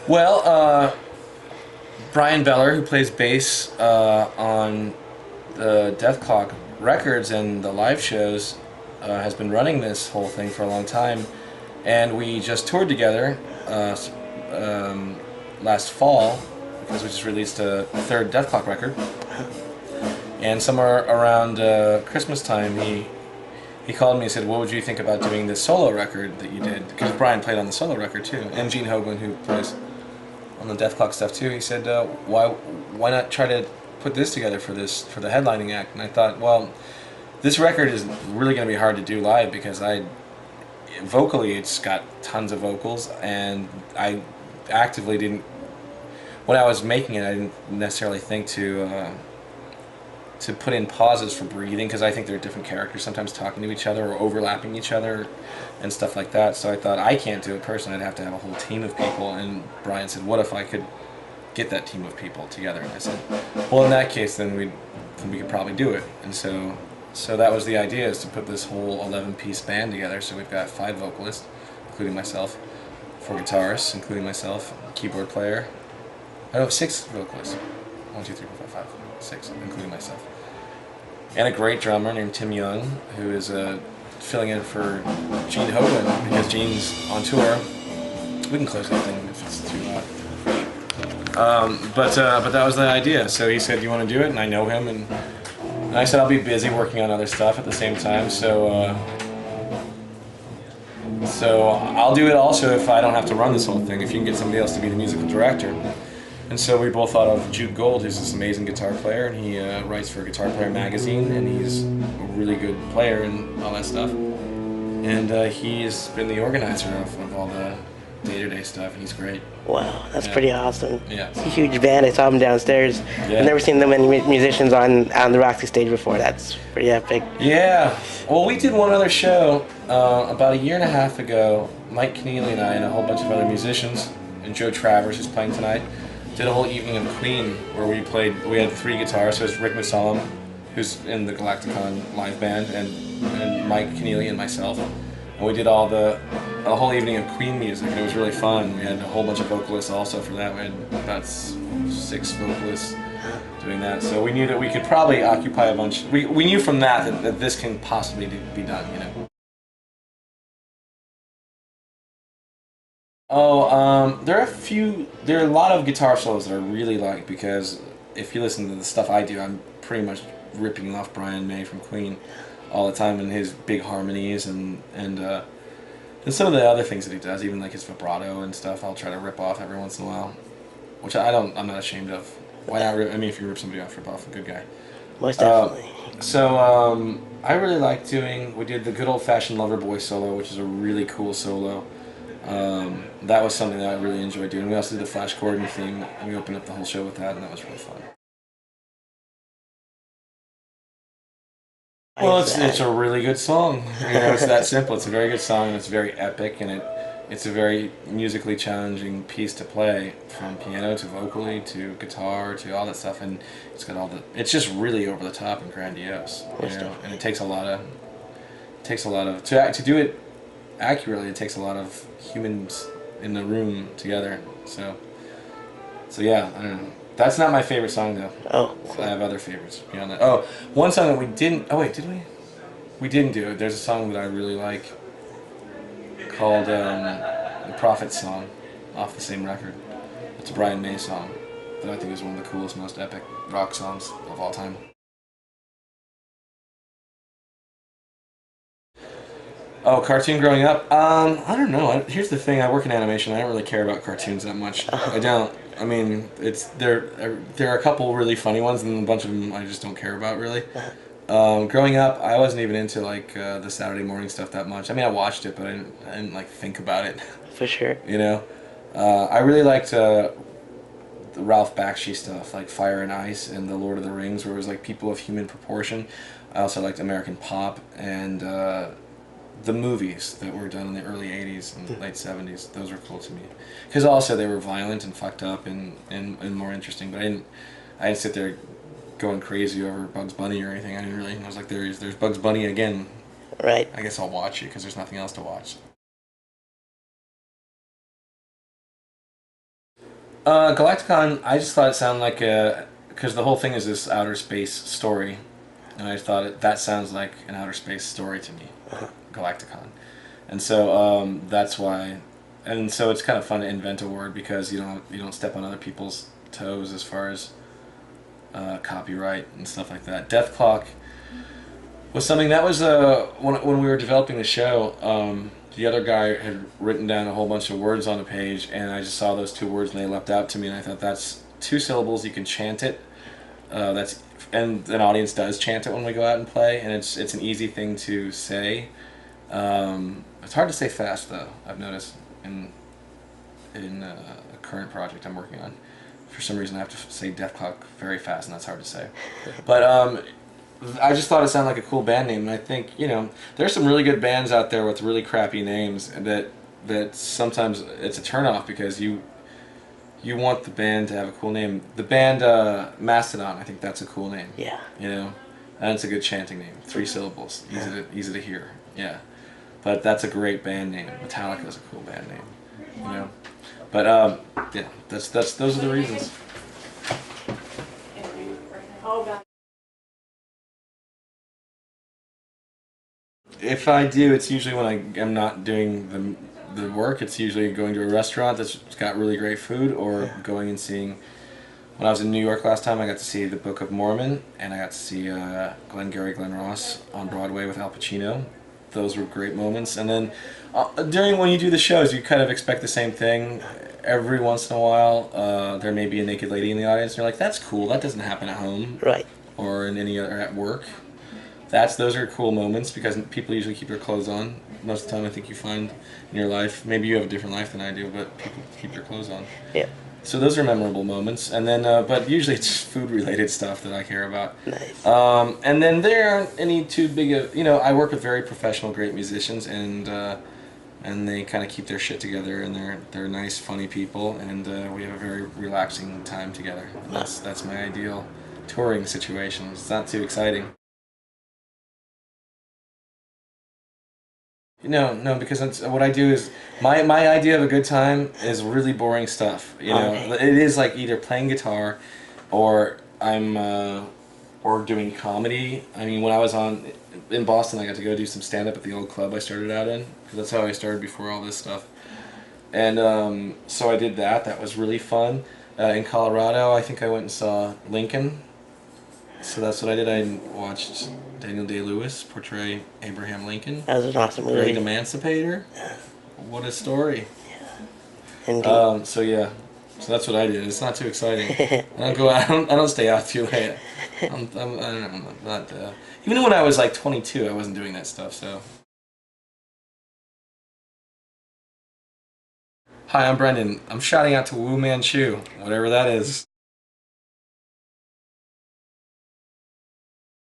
Well, Brian Beller, who plays bass on the Dethklok records and the live shows, has been running this whole thing for a long time, and we just toured together last fall because we just released a third Dethklok record, and somewhere around Christmas time he called me and said, "What would you think about doing this solo record that you did?" Because Brian played on the solo record too, and Gene Hoglan, who plays on the Dethklok stuff too. He said, "Why not try to put this together for the headlining act?" And I thought, well, this record is really going to be hard to do live because vocally it's got tons of vocals, and I actively didn't. When I was making it, I didn't necessarily think to put in pauses for breathing, because I think they're different characters sometimes talking to each other or overlapping each other and stuff like that. So I thought, I can't do it personally, I'd have to have a whole team of people. And Brian said, what if I could get that team of people together? And I said, well, in that case then we could probably do it. And so that was the idea, is to put this whole 11-piece band together. So we've got 5 vocalists, including myself, 4 guitarists, including myself, keyboard player. I know 6 vocalists. 1, 2, 3, 4, 5, 6, including myself. And a great drummer named Tim Young, who is filling in for Gene Hoglan because Gene's on tour. We can close that thing if it's too loud. But that was the idea. So he said, "Do you want to do it?" And I know him, and I said, "I'll be busy working on other stuff at the same time, so I'll do it also if I don't have to run this whole thing. If you can get somebody else to be the musical director." And so we both thought of Jude Gold, who's this amazing guitar player, and he writes for Guitar Player magazine, and he's a really good player and all that stuff. And he's been the organizer of all the day-to-day stuff, and he's great. Wow, that's pretty awesome. Yeah. It's a huge band. I saw them downstairs. Yeah. I've never seen that many musicians on the Roxy stage before. That's pretty epic. Yeah. Well, we did one other show about a year and a half ago. Mike Keneally and I and a whole bunch of other musicians, and Joe Travers, who's playing tonight, did a whole evening of Queen where we had 3 guitars. So it's Rick Mussolem, who's in the Galaktikon live band, and Mike Keneally and myself. And we did a whole evening of Queen music, and it was really fun. We had a whole bunch of vocalists also for that. We had about 6 vocalists doing that. So we knew that we could probably occupy a bunch. We knew from that this can possibly be done, you know. Oh, there are a lot of guitar solos that I really like, because if you listen to the stuff I do, I'm pretty much ripping off Brian May from Queen all the time, and his big harmonies and some of the other things that he does, even like his vibrato and stuff. I'll try to rip off every once in a while, which I'm not ashamed of. Why not? I mean, if you rip somebody off, rip off a good guy. Most definitely. I really like doing. We did the good old-fashioned Lover Boy solo, which is a really cool solo. That was something that I really enjoyed doing. We also did the Flash Gordon theme, and we opened up the whole show with that, and that was really fun. Well, it's a really good song. You know, it's that simple. It's a very good song, and it's very epic, and it's a very musically challenging piece to play, from piano to vocally to guitar to all that stuff, and it's got it's just really over the top and grandiose, you know. And it takes a lot of to do it accurately. It takes a lot of humans in the room together. So yeah, I don't know. That's not my favorite song though. Oh. I have other favorites beyond that. Oh, one song that we didn't. Oh wait, did we? We didn't do it. There's a song that I really like called "The Prophet Song" off the same record. It's a Brian May song that I think is one of the coolest, most epic rock songs of all time. Oh, cartoon growing up? I don't know. Here's the thing, I work in animation. I don't really care about cartoons that much. I don't. I mean, there are a couple really funny ones, and a bunch of them I just don't care about, really. Growing up, I wasn't even into, like, the Saturday morning stuff that much. I mean, I watched it, but I didn't like, think about it. For sure. You know? I really liked the Ralph Bakshi stuff, like Fire and Ice and The Lord of the Rings, where it was, like, people of human proportion. I also liked American Pop, and the movies that were done in the early 80s and late 70s, those were cool to me. Because also they were violent and fucked up and more interesting, but I didn't sit there going crazy over Bugs Bunny or anything. I didn't really. I was like, there's Bugs Bunny again. Right. I guess I'll watch it because there's nothing else to watch. Galaktikon, I just thought it sounded like a, because the whole thing is this outer space story, and I thought that sounds like an outer space story to me, Galaktikon, and so that's why, and so it's kind of fun to invent a word because you don't step on other people's toes as far as copyright and stuff like that. Dethklok was something that was when we were developing the show. The other guy had written down a whole bunch of words on a page, and I just saw those two words and they leapt out to me, and I thought that's two syllables. You can chant it. And an audience does chant it when we go out and play, and it's an easy thing to say. It's hard to say fast though. I've noticed in a current project I'm working on. For some reason, I have to say Dethklok very fast, and that's hard to say. But I just thought it sounded like a cool band name, and I think there's some really good bands out there with really crappy names that sometimes it's a turnoff because you want the band to have a cool name. The band Mastodon, I think that's a cool name. Yeah. And it's a good chanting name. 3 syllables, easy to hear. Yeah, but that's a great band name. Metallica is a cool band name. But yeah, those are the reasons. If I do, it's usually when I am not doing the work. It's usually going to a restaurant that's got really great food, or going and seeing. When I was in New York last time, I got to see The Book of Mormon, and I got to see Glengarry Glen Ross on Broadway with Al Pacino. Those were great moments. And then when you do the shows, you kind of expect the same thing. Every once in a while, there may be a naked lady in the audience, and you're like, "That's cool. That doesn't happen at home, Right. or in any other at work." Those are cool moments because people usually keep their clothes on. Most of the time, I think you find in your life, maybe you have a different life than I do, but people keep their clothes on. Yeah. So those are memorable moments, and then but usually it's food-related stuff that I care about. Nice. And then there aren't any too big of I work with very professional, great musicians, and they kind of keep their shit together, and they're nice, funny people, and we have a very relaxing time together. And that's my ideal touring situation. It's not too exciting. No, because what I do is my idea of a good time is really boring stuff. Okay. It is like either playing guitar, or I'm or doing comedy. I mean, when I was in Boston, I got to go do some stand up at the old club I started out in, because that's how I started before all this stuff. And so I did that. That was really fun. In Colorado, I think I went and saw Lincoln. So that's what I did. I watched Daniel Day-Lewis portray Abraham Lincoln. That was an awesome movie. Great emancipator. What a story. Indeed. So yeah, so that's what I did. It's not too exciting. I don't go out. I don't stay out too late. I'm not. Even when I was like 22, I wasn't doing that stuff. So. Hi, I'm Brendon. I'm shouting out to Wu Manchu, whatever that is.